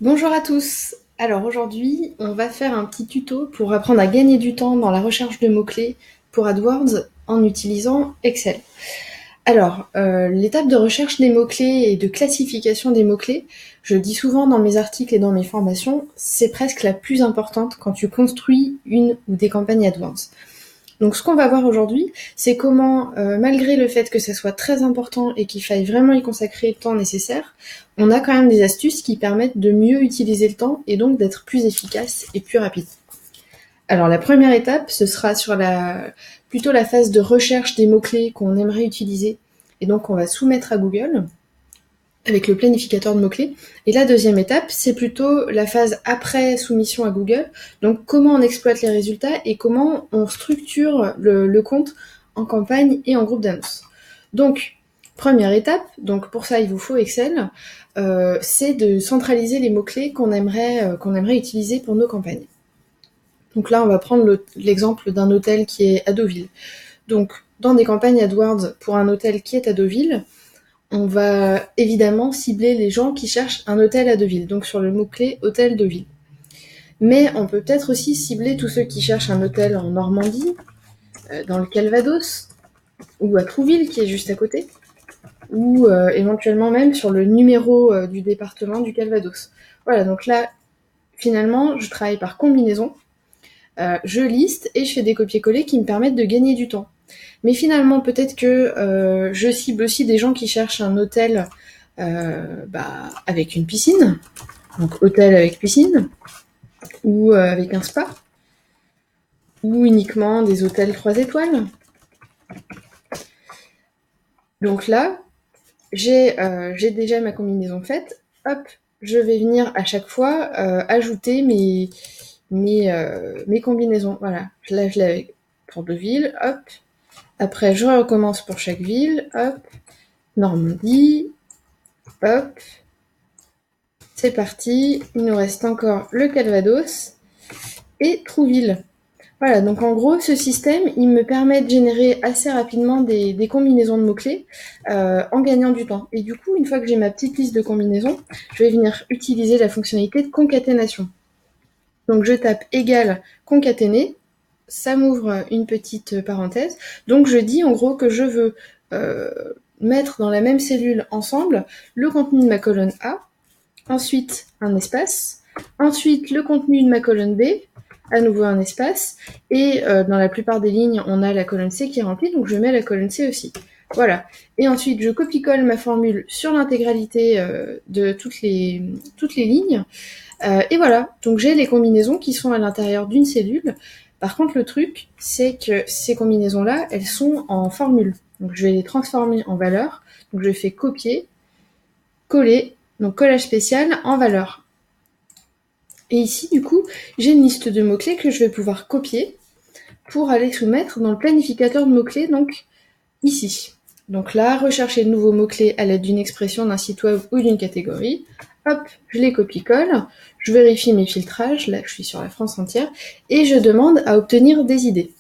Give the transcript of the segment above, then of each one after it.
Bonjour à tous. Alors aujourd'hui, on va faire un petit tuto pour apprendre à gagner du temps dans la recherche de mots-clés pour AdWords en utilisant Excel. Alors, l'étape de recherche des mots-clés et de classification des mots-clés, je le dis souvent dans mes articles et dans mes formations, c'est presque la plus importante quand tu construis une ou des campagnes AdWords. Donc ce qu'on va voir aujourd'hui, c'est comment, malgré le fait que ça soit très important et qu'il faille vraiment y consacrer le temps nécessaire, on a quand même des astuces qui permettent de mieux utiliser le temps et donc d'être plus efficace et plus rapide. Alors la première étape, ce sera sur plutôt la phase de recherche des mots-clés qu'on aimerait utiliser et donc on va soumettre à Google avec le planificateur de mots-clés. Et la deuxième étape, c'est plutôt la phase après soumission à Google. Donc comment on exploite les résultats et comment on structure le compte en campagne et en groupe d'annonces. Donc, première étape, donc pour ça il vous faut Excel, c'est de centraliser les mots-clés qu'on aimerait utiliser pour nos campagnes. Donc là, on va prendre l'exemple d'un hôtel qui est à Deauville. Donc, dans des campagnes AdWords pour un hôtel qui est à Deauville, on va évidemment cibler les gens qui cherchent un hôtel à Deauville, donc sur le mot-clé hôtel Deauville. Mais on peut peut-être aussi cibler tous ceux qui cherchent un hôtel en Normandie, dans le Calvados, ou à Trouville, qui est juste à côté, ou éventuellement même sur le numéro du département du Calvados. Voilà, donc là, finalement, je travaille par combinaison, je liste et je fais des copier-coller qui me permettent de gagner du temps. Mais finalement, peut-être que je cible aussi des gens qui cherchent un hôtel avec une piscine, donc hôtel avec piscine, ou avec un spa, ou uniquement des hôtels 3 étoiles. Donc là, j'ai déjà ma combinaison faite. Hop, je vais venir à chaque fois ajouter mes combinaisons. Voilà, là je l'avais pour Deauville, hop. Après, je recommence pour chaque ville, hop. Normandie, hop. C'est parti, il nous reste encore le Calvados et Trouville. Voilà, donc en gros, ce système, il me permet de générer assez rapidement des combinaisons de mots-clés en gagnant du temps. Et du coup, une fois que j'ai ma petite liste de combinaisons, je vais venir utiliser la fonctionnalité de concaténation. Donc je tape égal concaténer, ça m'ouvre une petite parenthèse. Donc je dis en gros que je veux mettre dans la même cellule ensemble le contenu de ma colonne A, ensuite un espace, ensuite le contenu de ma colonne B, à nouveau un espace, et dans la plupart des lignes, on a la colonne C qui est remplie, donc je mets la colonne C aussi. Voilà. Et ensuite, je copie-colle ma formule sur l'intégralité de toutes les lignes. Et voilà, donc j'ai les combinaisons qui sont à l'intérieur d'une cellule. Par contre, le truc, c'est que ces combinaisons-là, elles sont en formule. Donc je vais les transformer en valeur. Donc je fais copier, coller, donc collage spécial en valeur. Et ici, du coup, j'ai une liste de mots-clés que je vais pouvoir copier pour aller soumettre dans le planificateur de mots-clés, donc ici. Donc là, rechercher de nouveaux mots-clés à l'aide d'une expression, d'un site web ou d'une catégorie. Hop, je les copie-colle, je vérifie mes filtrages, là je suis sur la France entière, et je demande à obtenir des idées.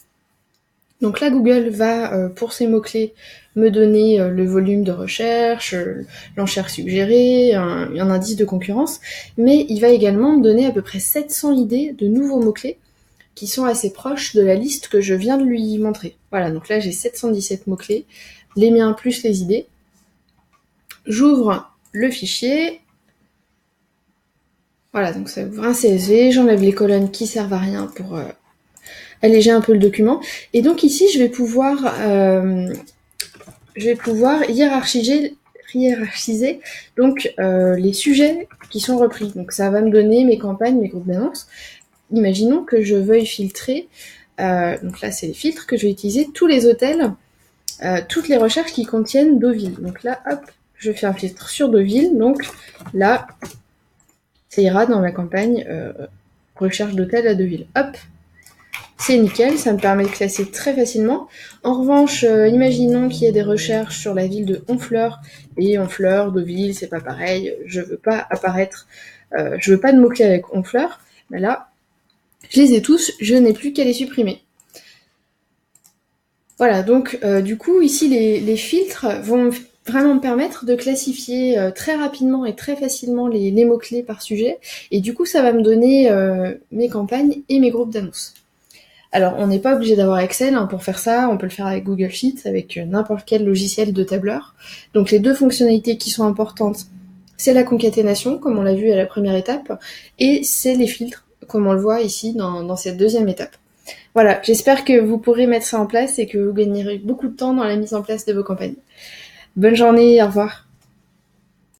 Donc là, Google va, pour ces mots-clés, me donner le volume de recherche, l'enchère suggérée, un indice de concurrence, mais il va également me donner à peu près 700 idées de nouveaux mots-clés qui sont assez proches de la liste que je viens de lui montrer. Voilà, donc là j'ai 717 mots-clés, les miens plus les idées. J'ouvre le fichier. Voilà, donc ça ouvre un CSV, j'enlève les colonnes qui servent à rien pour alléger un peu le document. Et donc ici, je vais pouvoir hiérarchiser donc les sujets qui sont repris. Donc ça va me donner mes campagnes, mes groupes d'annonces. Imaginons que je veuille filtrer, donc là c'est les filtres que je vais utiliser, tous les hôtels, toutes les recherches qui contiennent Deauville. Donc là, hop, je fais un filtre sur Deauville, donc là, ça ira dans ma campagne recherche d'hôtel à Deauville. Hop, c'est nickel, ça me permet de classer très facilement. En revanche, imaginons qu'il y ait des recherches sur la ville de Honfleur, et Honfleur, Deauville, c'est pas pareil, je veux pas apparaître, je veux pas de mots-clés avec Honfleur, mais là, je les ai tous, je n'ai plus qu'à les supprimer. Voilà, donc du coup, ici, les filtres vont vraiment me permettre de classifier très rapidement et très facilement les mots-clés par sujet. Et du coup, ça va me donner mes campagnes et mes groupes d'annonces. Alors, on n'est pas obligé d'avoir Excel hein, pour faire ça, on peut le faire avec Google Sheets, avec n'importe quel logiciel de tableur. Donc les deux fonctionnalités qui sont importantes, c'est la concaténation, comme on l'a vu à la première étape, et c'est les filtres, comme on le voit ici dans cette deuxième étape. Voilà, j'espère que vous pourrez mettre ça en place et que vous gagnerez beaucoup de temps dans la mise en place de vos campagnes. Bonne journée, au revoir.